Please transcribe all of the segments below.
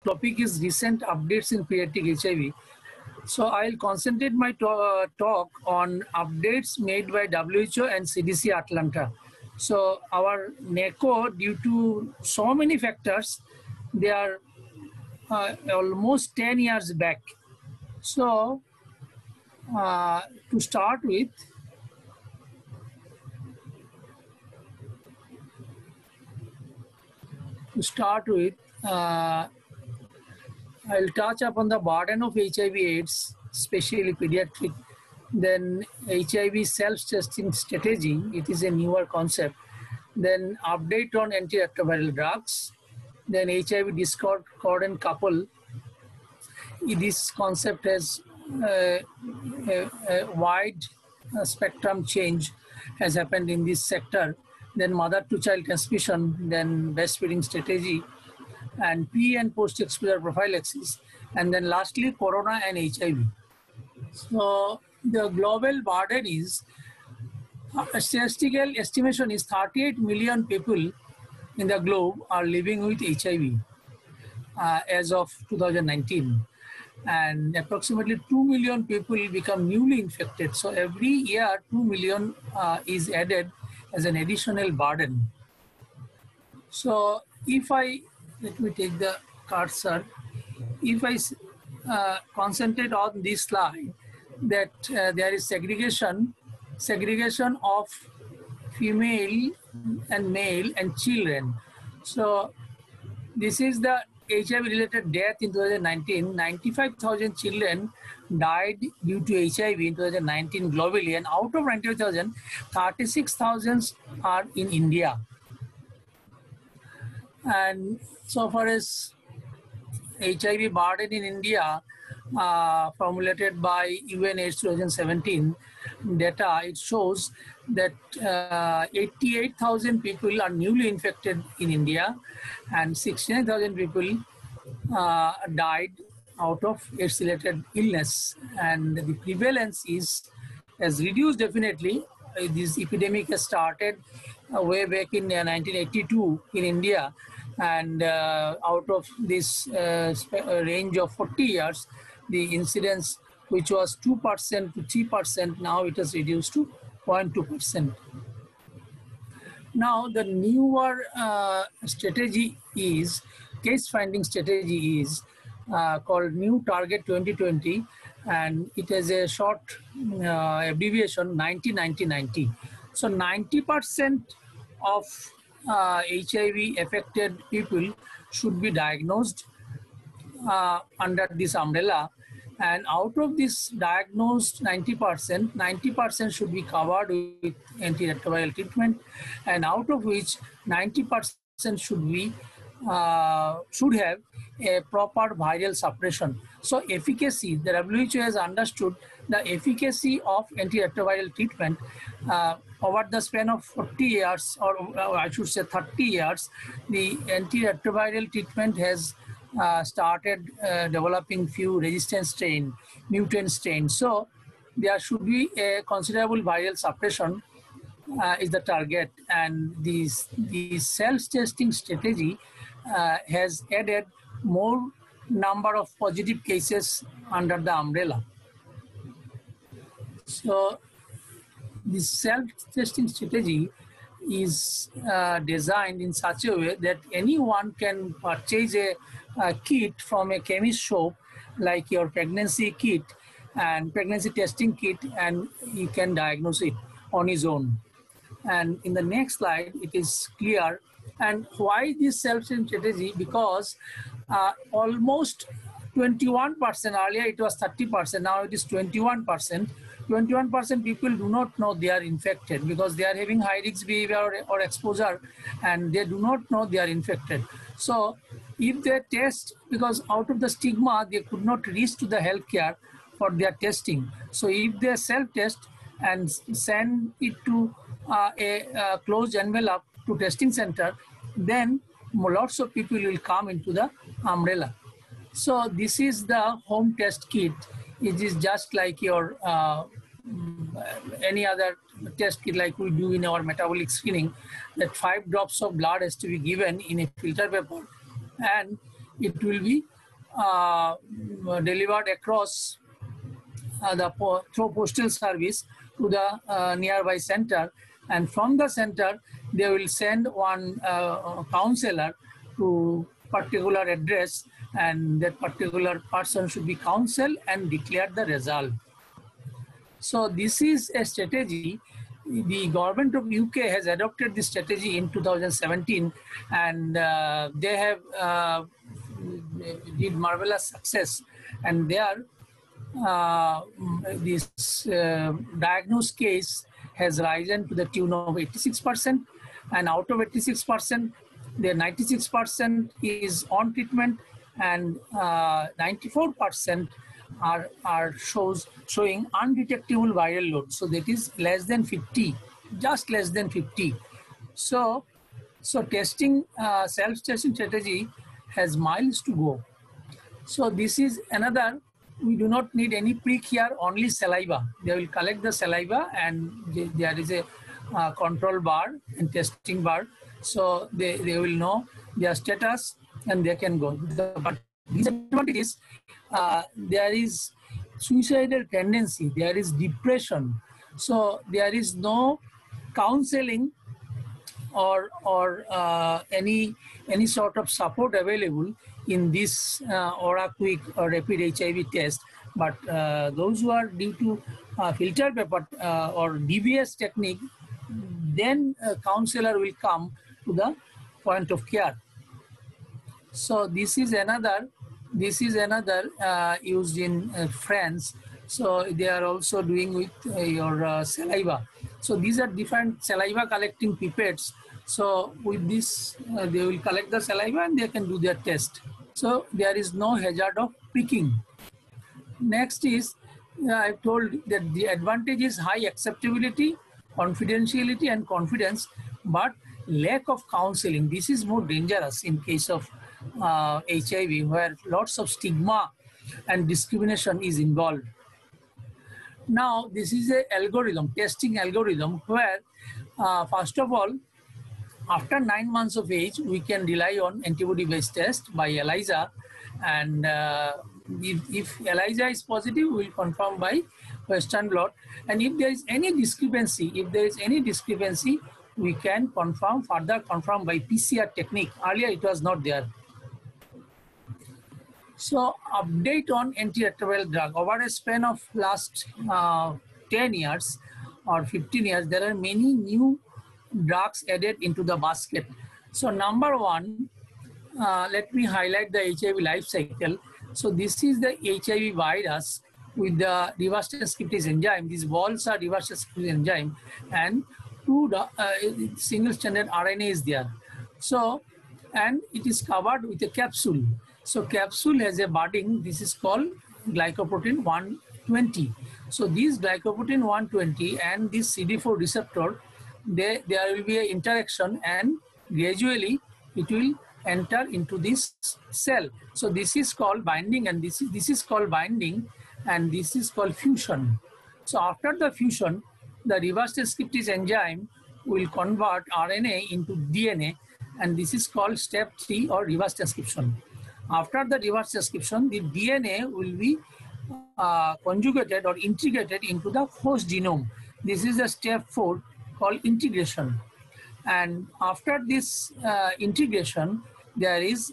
topic is recent updates in pediatric HIV. So I'll concentrate my talk on updates made by WHO and CDC Atlanta. So our NACO, due to so many factors, they are almost 10 years back. So to start with, I'll touch upon the burden of HIV/AIDS, especially pediatric. Then HIV self-testing strategy, it is a newer concept. Then update on antiretroviral drugs. Then HIV discordant couple. This concept has a wide spectrum change has happened in this sector. Then mother-to-child transmission, then breastfeeding strategy, and pre and post-exposure prophylaxis, and then lastly corona and HIV. So the global burden is, statistical estimation is 38 million people in the globe are living with HIV as of 2019, and approximately 2 million people become newly infected. So every year 2 million is added as an additional burden. So if let me take the cursor. If I concentrate on this slide, that there is segregation of female and male and children. So this is the HIV-related death in 2019. 95,000 children died due to HIV in 2019 globally, and out of 95,000, 36,000 are in India. And so far as HIV burden in India, formulated by UNAIDS 2017 data, it shows that 88,000 people are newly infected in India, and 69,000 people died out of AIDS-related illness. And the prevalence has reduced definitely. This epidemic has started way back in 1982 in India, and out of this range of 40 years, the incidence, which was 2% to 3%, now it has reduced to 0.2%. Now the newer strategy is, case finding strategy is called New Target 2020, and it has a short abbreviation 90-90-90. So 90% of HIV affected people should be diagnosed under this umbrella, and out of this diagnosed 90% should be covered with antiretroviral treatment, and out of which 90% should have a proper viral suppression. So efficacy, the WHO has understood the efficacy of antiretroviral treatment over the span of 40 years, or I should say 30 years, the antiretroviral treatment has started developing few resistant strain, mutant strains. So there should be a considerable viral suppression is the target, and the self-testing strategy has added more number of positive cases under the umbrella. So this self-testing strategy is designed in such a way that anyone can purchase a kit from a chemist shop, like your pregnancy kit and pregnancy testing kit, and he can diagnose it on his own. And in the next slide, it is clear. And why this self-testing strategy? Because almost 21%, earlier it was 30%, now it is 21%. 21% people do not know they are infected because they are having high risk behavior or exposure, and they do not know they are infected. So if they test, because out of the stigma, they could not reach to the healthcare for their testing. So if they self-test and send it to a closed envelope to testing center, then lots of people will come into the umbrella. So this is the home test kit. It is just like your any other test kit like we do in our metabolic screening, that 5 drops of blood has to be given in a filter paper, and it will be delivered across through postal service to the nearby center, and from the center they will send one counselor to particular address, and that particular person should be counseled and declare the result. So this is a strategy. The government of UK has adopted this strategy in 2017, and they have did marvelous success. And there, this diagnosed case has risen to the tune of 86%, and out of 86%, the 96% is on treatment, and 94% are showing undetectable viral load. So that is less than 50, just less than 50. So testing, self-testing strategy has miles to go. So this is another. We do not need any prick here, only saliva. They will collect the saliva, and there is a control bar and testing bar. So they will know their status and they can go. But disadvantage is there is suicidal tendency, there is depression. So there is no counseling or any sort of support available in this Aura Quick or rapid HIV test. But those who are due to filter paper or DBS technique, then a counselor will come to the point of care. So this is another used in France. So they are also doing with your saliva. So these are different saliva collecting pipettes. So with this, they will collect the saliva and they can do their test. So there is no hazard of pricking. Next is, I've told that the advantage is high acceptability, confidentiality and confidence, but lack of counseling. This is more dangerous in case of HIV, where lots of stigma and discrimination is involved. Now, this is a algorithm, testing algorithm, where first of all, after 9 months of age, we can rely on antibody-based test by ELISA, and if ELISA is positive, we will confirm by Western blot. And if there is any discrepancy, we can further confirm by PCR technique. Earlier, it was not there. So, update on antiretroviral drug. Over a span of last 10 years or 15 years, there are many new drugs added into the basket. So number one, let me highlight the HIV life cycle. So this is the HIV virus with the reverse transcriptase enzyme. These balls are reverse transcriptase enzyme, and two single stranded RNA is there. So, and it is covered with a capsule. So capsule has a budding. This is called glycoprotein 120. So this glycoprotein 120 and this CD4 receptor, there will be an interaction, and gradually it will enter into this cell. So this is called binding, and this is called binding, and this is called fusion. So after the fusion, the reverse transcriptase enzyme will convert RNA into DNA, and this is called step 3 or reverse transcription. After the reverse transcription, the DNA will be conjugated or integrated into the host genome. This is the step 4 called integration. And after this integration, there is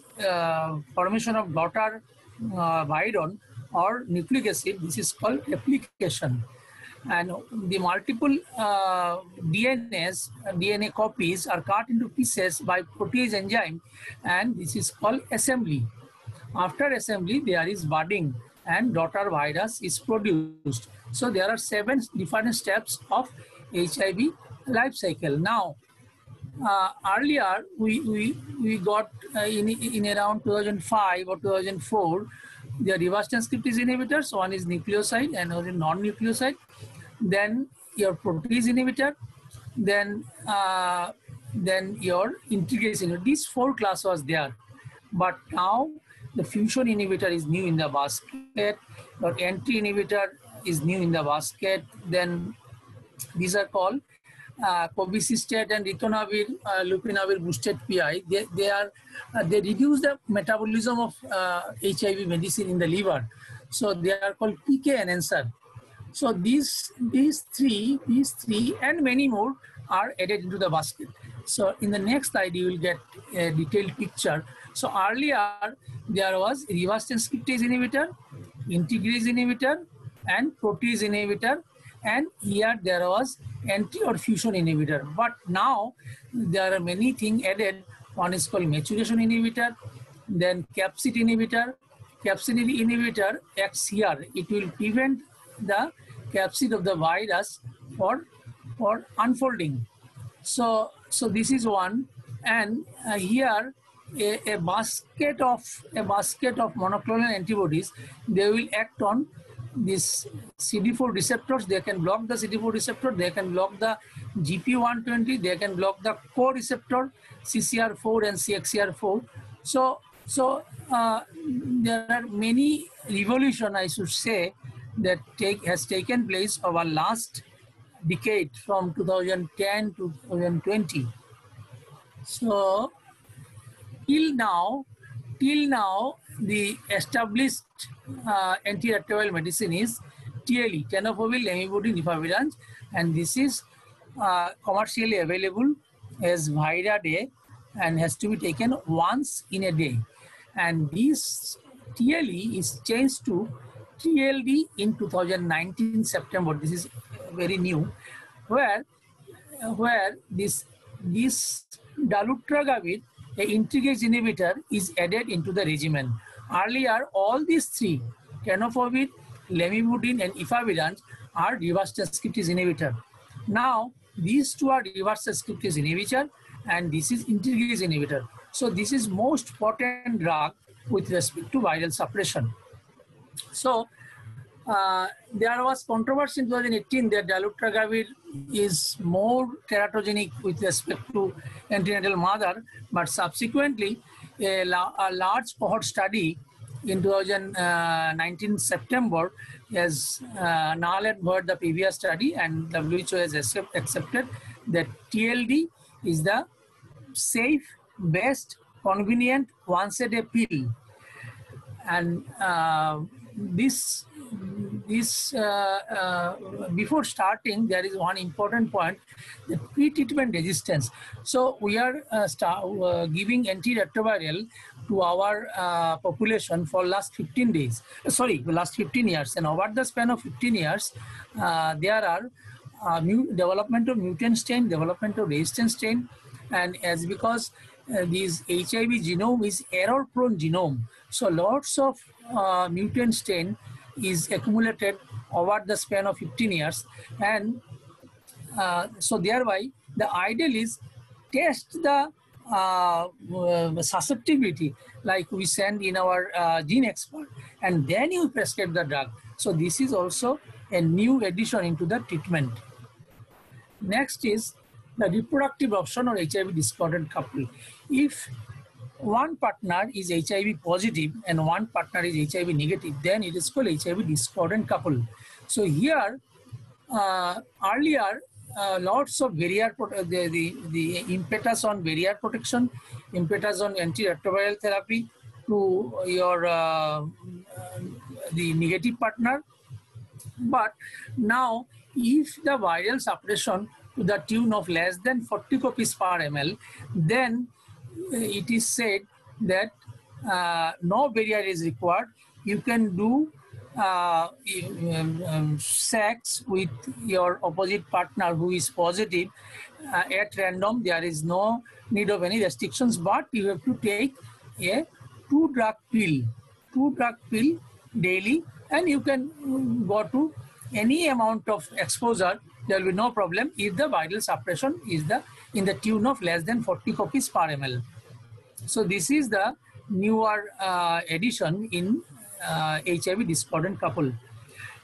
formation of daughter viron or nucleic acid. This is called replication. And the multiple DNA copies are cut into pieces by protease enzyme, and this is called assembly. After assembly, there is budding and daughter virus is produced. So there are 7 different steps of HIV life cycle. Now, earlier we got in around 2005 or 2004, the reverse transcriptase inhibitors. One is nucleoside and one is non-nucleoside. Then your protease inhibitor. Then your integrase inhibitor. These 4 class was there, but now the fusion inhibitor is new in the basket. Your entry inhibitor is new in the basket. Then these are called cobicistat and ritonavir, lopinavir boosted PI, they reduce the metabolism of HIV medicine in the liver. So they are called PK enhancer. So these three and many more are added into the basket. So in the next slide you will get a detailed picture. So earlier there was reverse transcriptase inhibitor, integrase inhibitor, and protease inhibitor, and here there was anti or fusion inhibitor. But now there are many things added. One is called maturation inhibitor, then capsid inhibitor. Capsid inhibitor acts here. It will prevent the capsid of the virus for unfolding. So this is one, and here a basket of monoclonal antibodies, they will act on this CD4 receptors. They can block the CD4 receptor, they can block the GP120, they can block the co-receptor CCR4 and CXCR4. So there are many revolution, I should say, that has taken place over last decade from 2010 to 2020. So till now the established antiretroviral medicine is TLE, tenofovir, lamivudine, rifavirin, and this is commercially available as Virade and has to be taken once in a day. And this TLE is changed to TLD in 2019 September. This is very new, where this dolutegravir, a integrase inhibitor, is added into the regimen. Earlier, all these three, tenofovir, lamivudine, and efavirenz, are reverse transcriptase inhibitor. Now, these two are reverse transcriptase inhibitor, and this is integrase inhibitor. So this is most potent drug with respect to viral suppression. So there was controversy in 2018 that dolutegravir is more teratogenic with respect to antenatal mother, but subsequently a large cohort study in 2019 September has null and void the previous study, and WHO has accepted that TLD is the safe, best, convenient once-a-day pill. And before starting, there is one important point: the pre-treatment resistance. So we are giving antiretroviral to our population for last 15 days. Last 15 years, and over the span of 15 years, there are development of mutant strain, development of resistant strain, and as because this HIV genome is error-prone genome, so lots of mutant strain is accumulated over the span of 15 years, and so thereby the ideal is test the susceptibility, like we send in our gene expert, and then you prescribe the drug. So this is also a new addition into the treatment. Next is the reproductive option or HIV discordant couple. If one partner is HIV positive and one partner is HIV negative, then it is called HIV discordant couple. So here, earlier, lots of barrier, the impetus on barrier protection, impetus on antiretroviral therapy to your the negative partner. But now, if the viral suppression to the tune of less than 40 copies per ml, then it is said that no barrier is required. You can do sex with your opposite partner who is positive at random. There is no need of any restrictions, but you have to take a two drug pill daily, and you can go to any amount of exposure. There will be no problem if the viral suppression is in the tune of less than 40 copies per ml. So this is the newer addition in HIV discordant couple.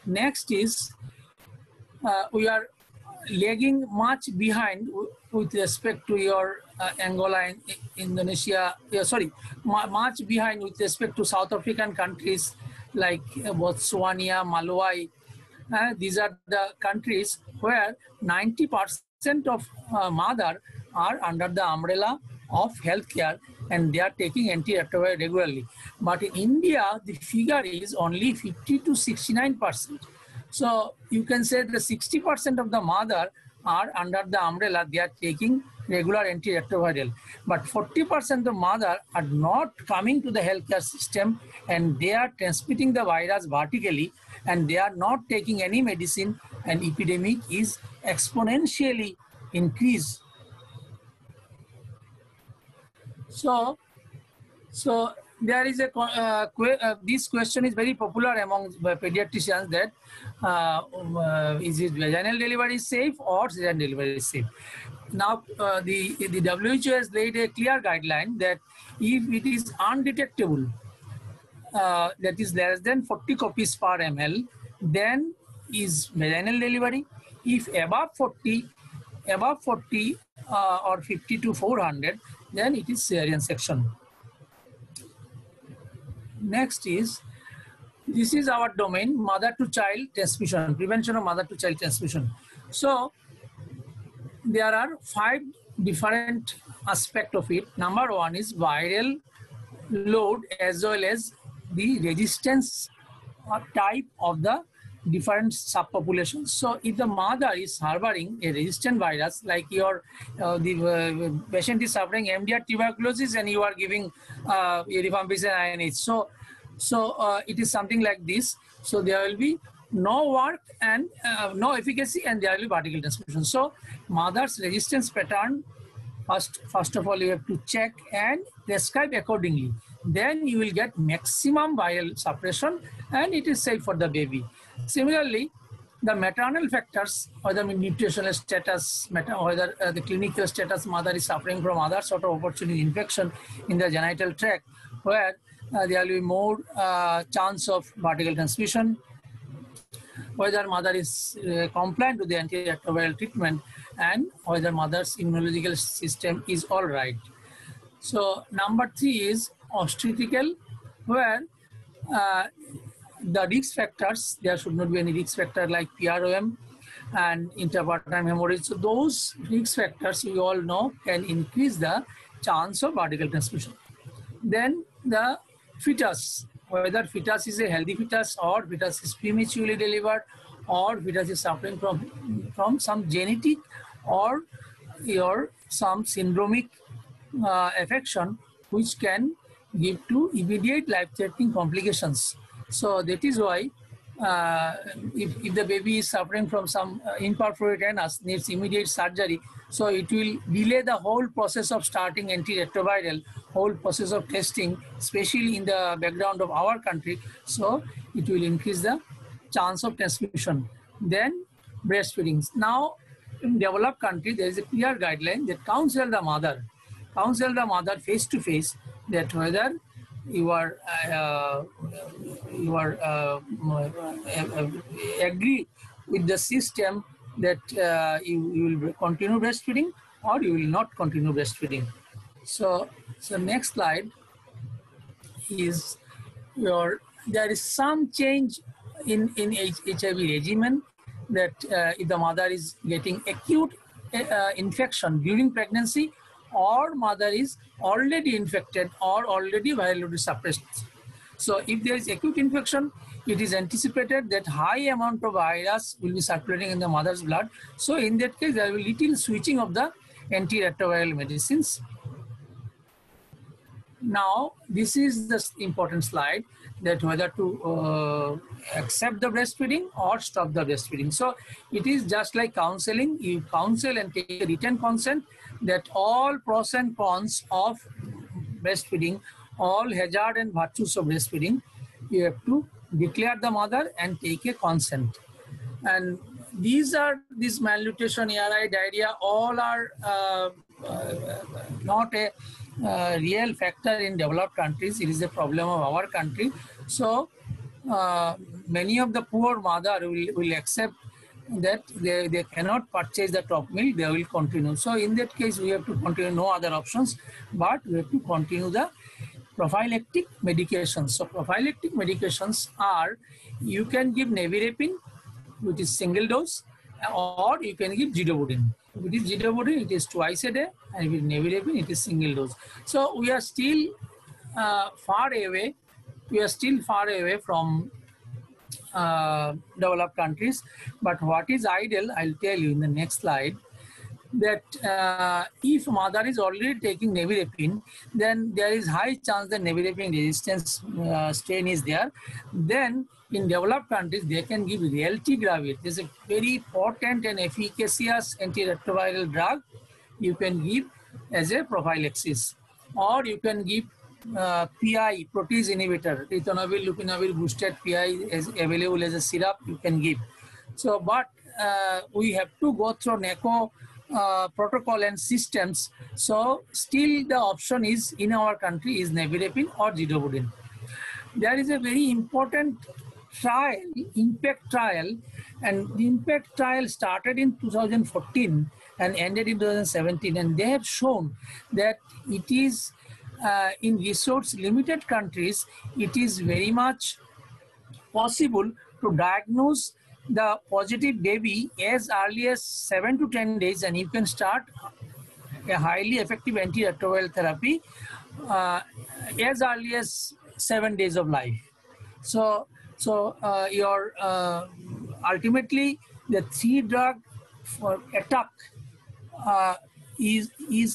Next is we are lagging much behind with respect to your Angola, Indonesia, much behind with respect to South African countries like Botswana, Malawi. These are the countries where 90% 60% of mother are under the umbrella of healthcare and they are taking antiretroviral regularly. But in India, the figure is only 50 to 69%. So you can say the 60% of the mother are under the umbrella, they are taking regular antiretroviral. But 40% of mother are not coming to the healthcare system and they are transmitting the virus vertically and they are not taking any medicine, and epidemic is exponentially increased. So there is a this question is very popular among pediatricians, that is it vaginal delivery safe or cesarean delivery safe? Now the WHO has laid a clear guideline that if it is undetectable, that is less than 40 copies per ml, then is vaginal delivery. If above 40 or 50 to 400, then it is cesarean section. Next is, this is our domain, mother to child transmission, prevention of mother to child transmission. So there are 5 different aspects of it. Number 1 is viral load as well as the resistance type of the different subpopulations. So if the mother is harboring a resistant virus, like your the patient is suffering MDR tuberculosis and you are giving rifampicin INH, so it is something like this. So there will be no work and no efficacy, and there will be vertical transmission. So mother's resistance pattern, first of all you have to check and prescribe accordingly. Then you will get maximum viral suppression and it is safe for the baby. Similarly, the maternal factors, whether nutritional status, whether the clinical status, mother is suffering from other sort of opportunity infection in the genital tract, where there will be more chance of vertical transmission, whether mother is compliant to the antiretroviral treatment, and whether mother's immunological system is all right. So number 3 is obstetrical, where the risk factors, there should not be any risk factor like PROM and intrapartum hemorrhage. So those risk factors we all know can increase the chance of vertical transmission. Then the fetus, whether fetus is a healthy fetus or fetus is prematurely delivered or fetus is suffering from some genetic or some syndromic affection which can give to immediate life-threatening complications. So that is why if the baby is suffering from some imperforate anus, needs immediate surgery, so it will delay the whole process of starting antiretroviral, whole process of testing, especially in the background of our country. So it will increase the chance of transmission. Then breastfeeding. Now in developed country, there is a clear guideline that counsel the mother face to face, that whether you are agree with the system that you will continue breastfeeding or you will not continue breastfeeding. So next slide is there is some change in HIV regimen, that if the mother is getting acute infection during pregnancy, or mother is already infected or already virally suppressed. So if there is acute infection, it is anticipated that high amount of virus will be circulating in the mother's blood. So in that case, there will be little switching of the antiretroviral medicines. Now, this is the important slide, that whether to accept the breastfeeding or stop the breastfeeding. So it is just like counseling. You counsel and take a written consent that all pros and cons of breastfeeding, all hazard and virtues of breastfeeding, you have to declare the mother and take a consent. And these malnutrition, ARI, diarrhea, all are not a real factor in developed countries. It is a problem of our country. So many of the poor mother will accept that they cannot purchase the top milk, they will continue. So in that case, we have to continue, no other options, but we have to continue the prophylactic medications. So prophylactic medications are, you can give nevirapine, which is single dose, or you can give zidovudine. If it is zidovudine, it is twice a day, and if it is nevirapine, it is single dose. So we are still far away. We are still far away from developed countries. But what is ideal, I'll tell you in the next slide, that if mother is already taking nevirapine, then there is high chance that nevirapine resistance strain is there. Then in developed countries, they can give Reltigravir. This is a very potent and efficacious antiretroviral drug you can give as a prophylaxis. Or you can give PI, protease inhibitor, ritonavir, lopinavir boosted PI is available as a syrup, you can give. So, but we have to go through NACO protocol and systems. So still the option is in our country is nevirapine or zidovudine. There is a very important trial, IMPACT trial, and the IMPACT trial started in 2014 and ended in 2017, and they have shown that it is in resource limited countries, it is very much possible to diagnose the positive baby as early as 7 to 10 days, and you can start a highly effective antiretroviral therapy as early as 7 days of life. So your ultimately the 3-drug for attack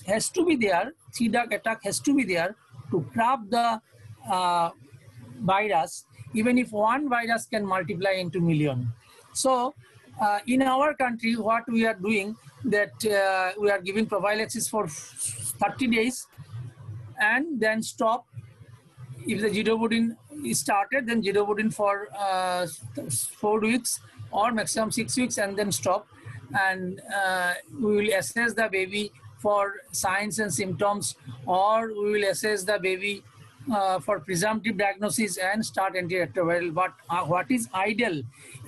has to be there. 3-drug attack has to be there to trap the virus, even if one virus can multiply into million. So in our country, what we are doing, that we are giving prophylaxis for 30 days and then stop. If the zidovudine is started, then zidovudine for 4 weeks or maximum 6 weeks and then stop. And we will assess the baby for signs and symptoms, or we will assess the baby for presumptive diagnosis and start antiretroviral. But what is ideal,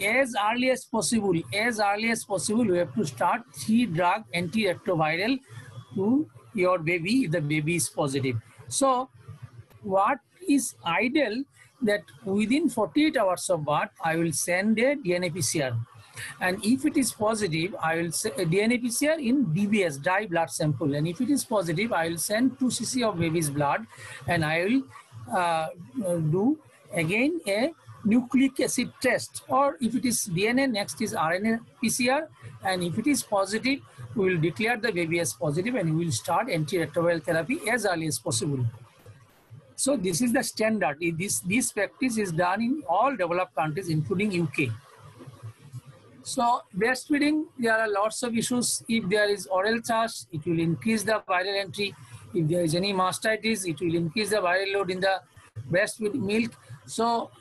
as early as possible, we have to start 3-drug antiretroviral to your baby if the baby is positive. So what is ideal, that within 48 hours of birth, I will send a DNA PCR. And if it is positive, I will say a DNA PCR in DBS, dry blood sample. And if it is positive, I will send 2 cc of baby's blood, and I will do again a nucleic acid test. Or if it is DNA, next is RNA PCR. And if it is positive, we will declare the baby as positive and we will start antiretroviral therapy as early as possible. So this is the standard. This practice is done in all developed countries, including UK. So breastfeeding, there are lots of issues. If there is oral thrush, it will increase the viral entry. If there is any mastitis, it will increase the viral load in the breastfeed milk. So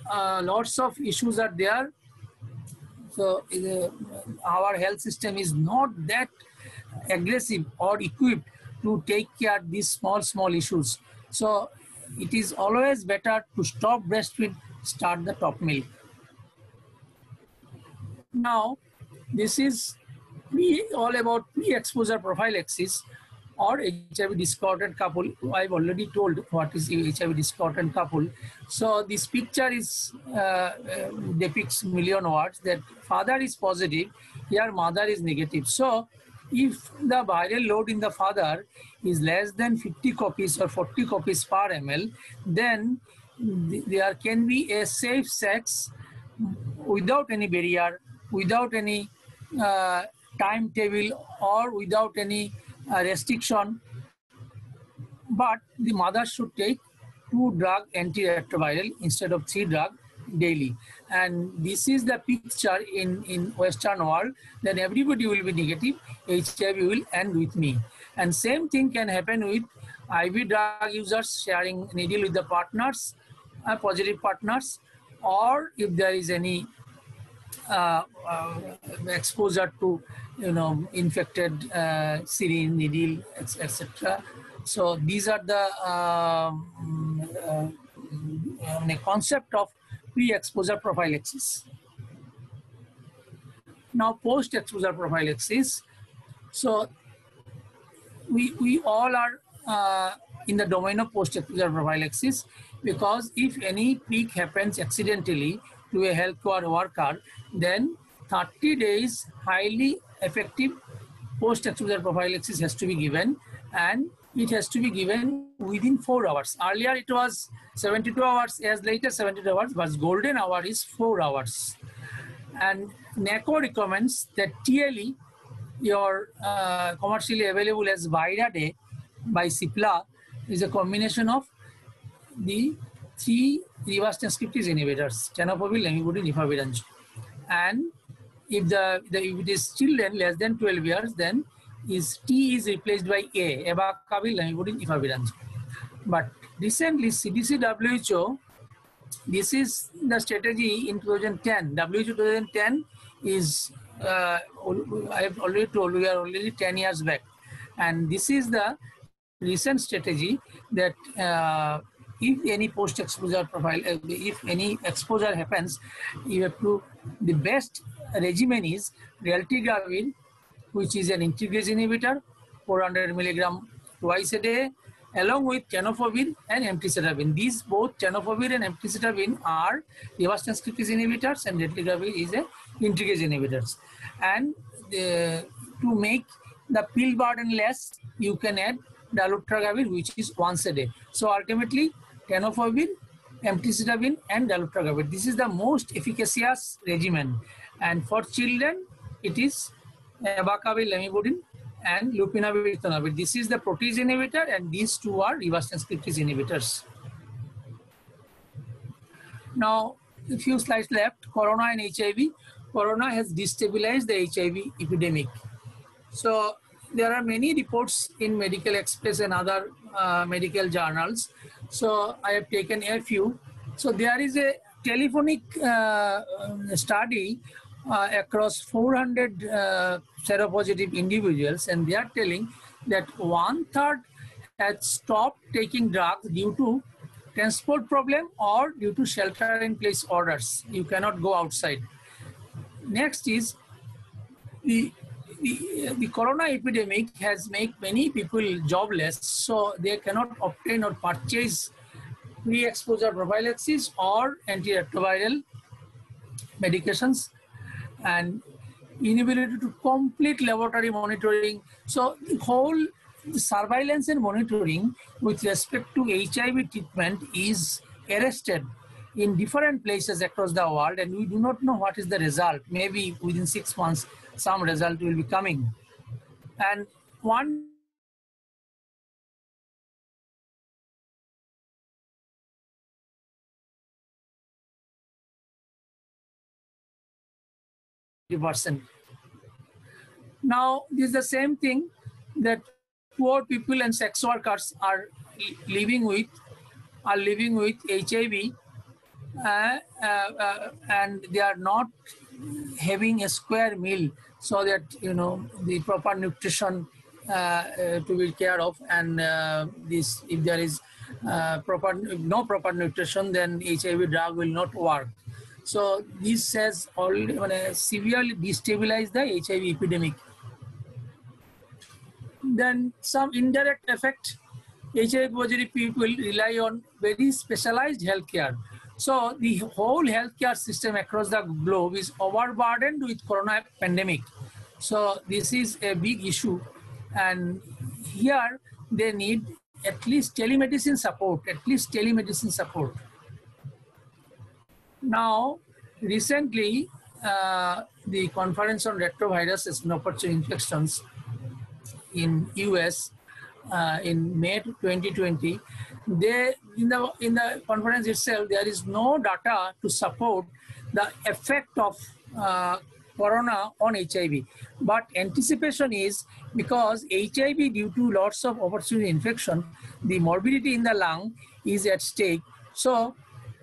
lots of issues are there. So our health system is not that aggressive or equipped to take care of these small issues. So it is always better to stop breastfeed, start the top milk. Now, this is all about pre-exposure prophylaxis or HIV discordant couple. I've already told what is HIV discordant couple. So this picture is depicts million words, that father is positive, here mother is negative. So if the viral load in the father is less than 50 copies or 40 copies per ml, then there can be a safe sex without any barrier, without any timetable, or without any restriction. But the mother should take 2-drug antiretroviral instead of 3-drug daily. And this is the picture in Western world. Then everybody will be negative, HIV will end with me. And same thing can happen with IV drug users sharing needle with the partners, positive partners, or if there is any exposure to infected syringe, needle, etc. So these are the concept of pre-exposure prophylaxis. Now post-exposure prophylaxis. So we all are in the domain of post-exposure prophylaxis, because if any peak happens accidentally to a healthcare worker, then 30 days highly effective post-exposure prophylaxis has to be given, and it has to be given within 4 hours. Earlier it was 72 hours, as later 72 hours, but golden hour is 4 hours. And NACO recommends that TLE, your commercially available as Virade by Cipla, is a combination of the 3 reverse transcriptase inhibitors, tenofovir, lamivudine, rifavirin. And if if it is children less than 12 years, then T is replaced by A, abacavir, lamivudine, rifavirin. But recently CDC WHO, this is the strategy in 2010. WHO 2010 is, I have already told, we are already 10 years back. And this is the recent strategy that if any post-exposure profile, if any exposure happens, you have to, the best regimen is raltegravir, which is an integrase inhibitor, 400 milligram twice a day, along with tenofovir and emtricitabine. These both tenofovir and emtricitabine are reverse transcriptase inhibitors, and raltegravir is a integrase inhibitors. And to make the pill burden less, you can add dolutegravir, which is once a day. So ultimately, tenofovir, emtricitabine, and dolutegravir. This is the most efficacious regimen. And for children, it is abacavir, lamivudine, and lopinavir, ritonavir. This is the protease inhibitor, and these two are reverse transcriptase inhibitors. Now, a few slides left. Corona and HIV. Corona has destabilized the HIV epidemic. So there are many reports in Medical Express and other medical journals. So I have taken a few. So there is a telephonic study across 400 seropositive individuals, and they are telling that 1/3 had stopped taking drugs due to transport problem or due to shelter-in-place orders. You cannot go outside. Next is the corona epidemic has made many people jobless, so they cannot obtain or purchase pre-exposure prophylaxis or antiretroviral medications, and inability to complete laboratory monitoring. So the whole surveillance and monitoring with respect to HIV treatment is arrested in different places across the world, and we do not know what is the result. Maybe within 6 months, some result will be coming. And one %. Now, this is the same thing that poor people and sex workers are living with HIV, and they are not having a square meal, so that the proper nutrition to be cared of, and this, if there is no proper nutrition, then HIV drug will not work. So this has already severely destabilized the HIV epidemic. Then some indirect effect, HIV positive people rely on very specialized healthcare. So the whole healthcare system across the globe is overburdened with corona pandemic. So this is a big issue, and here they need at least telemedicine support, Now, recently, the conference on retroviruses and opportunity infections in US in May 2020, in the conference itself, there is no data to support the effect of corona on HIV. But anticipation is, because HIV, due to lots of opportunity infection, the morbidity in the lung is at stake. So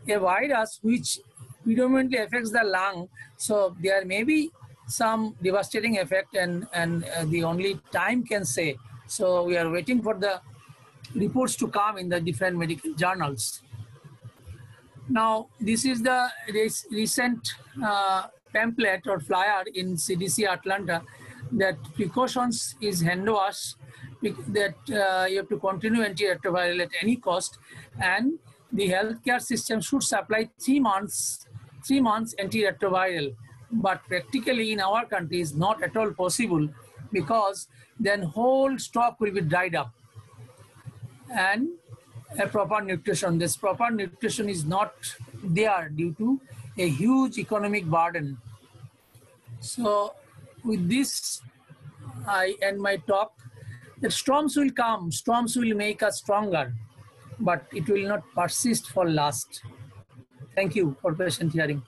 a virus which predominantly affects the lung, so there may be some devastating effect, and the only time can say. So we are waiting for the reports to come in the different medical journals. Now, this is the recent pamphlet or flyer in CDC Atlanta, that precautions is hand wash, that you have to continue antiretroviral at any cost, and the healthcare system should supply 3 months antiretroviral. But practically in our country is not at all possible, because then whole stock will be dried up. And a proper nutrition, this proper nutrition is not there due to a huge economic burden. So with this, I end my talk. The storms will come, storms will make us stronger, but it will not persist for last. Thank you for patient hearing.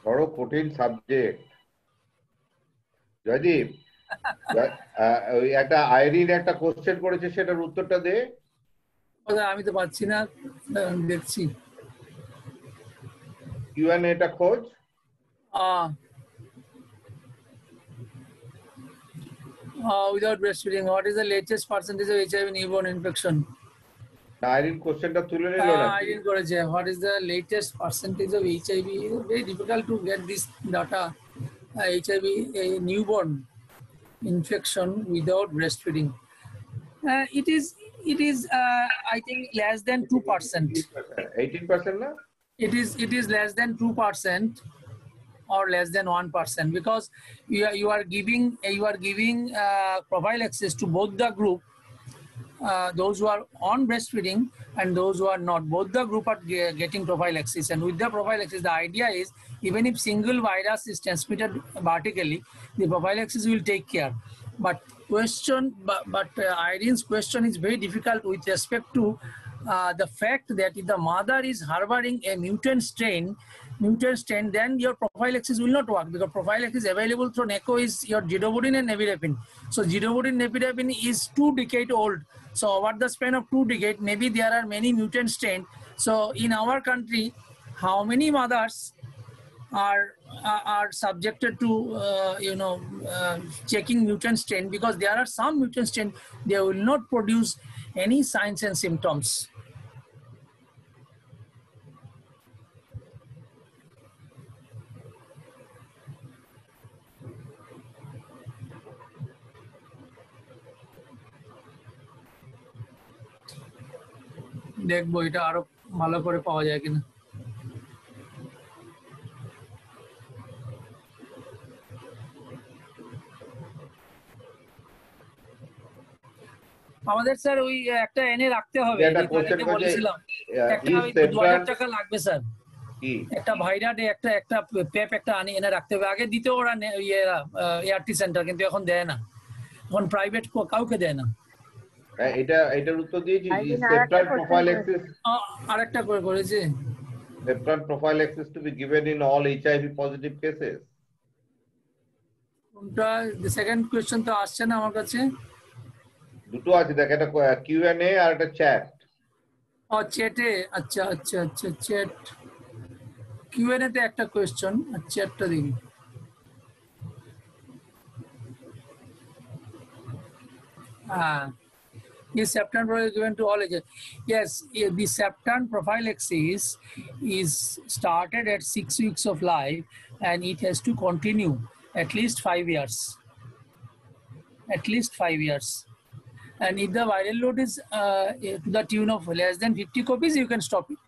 বড় কঠিন subject. Joydeep, ওই একটা আইরিন একটা question করেছে, সেটার উত্তরটা দে। আমি তো পাচ্ছি না, দেখছি। Q&A টা খোঁজ। Without breastfeeding, what is the latest percentage of HIV newborn infection? Irin কোশ্চেনটা তুলে নিল না। আইরিন করেছে, what is the latest percentage of HIV? Very difficult to get this data. HIV newborn infection without breastfeeding. It is I think less than 2%. 18% না? It is less than 2% or less than 1%, because you are giving prophylaxis to both the group, those who are on breastfeeding and those who are not. Both the group are getting prophylaxis, and with the prophylaxis, the idea is even if single virus is transmitted vertically, the prophylaxis will take care. But Irene's question is very difficult with respect to the fact that if the mother is harboring a mutant strain, then your prophylaxis will not work, because prophylaxis available through NECO is your zidovudine and nevirapine. So zidovudine, nevirapine is 2 decades old. So over the span of 2 decades, maybe there are many mutant strains. So in our country, how many mothers are subjected to checking mutant strain? Because there are some mutant strain, they will not produce any signs and symptoms. দেখবো এটা আরো ভালো করে পাওয়া যায় কিনা। আমাদের sir ওই একটা এনে রাখতে হবে, বলেছিলাম একটা 2000 টাকা লাগবে স্যার। একটা ভাইরাট একটা পেপ একটা এনে রাখতে হবে। আগে দিতে ওরা এআরটি সেন্টার, কিন্তু এখন দেয় না, এখন প্রাইভেট কাউকে দেয় না। এটার উত্তর দিয়েছি, সেপ্টার প্রোফাইল্যাক্সিস আরেকটা করে করেছে, সেপ্টার prophylaxis to be given in all HIV positive cases. কোনটা? সেকেন্ড কোশ্চেন তো আসছে না আমার কাছে। দুটো আছে, দেখ, একটা কিউএনএ আর একটা চ্যাট। চ্যাটে, আচ্ছা আচ্ছা আচ্ছা, চ্যাট। কিউএনএ তে একটা কোশ্চেন, আর চ্যাটটা দেখি। Is Septan given to all ages? Yes, the Septan prophylaxis is started at 6 weeks of life, and it has to continue at least 5 years. At least 5 years. And if the viral load is to the tune of less than 50 copies, you can stop it.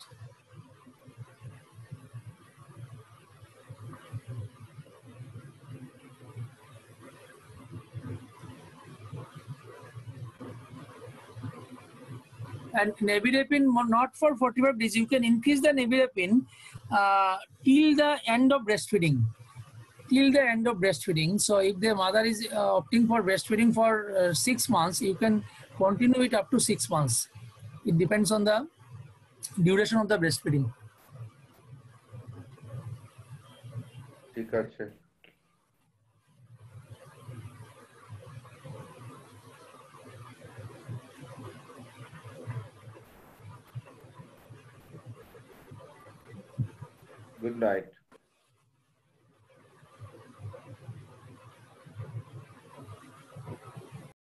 And nevirapine, not for 45 days, you can increase the nevirapine till the end of breastfeeding. Till the end of breastfeeding. So if the mother is opting for breastfeeding for 6 months, you can continue it up to 6 months. It depends on the duration of the breastfeeding. ঠিক আছে। Good night.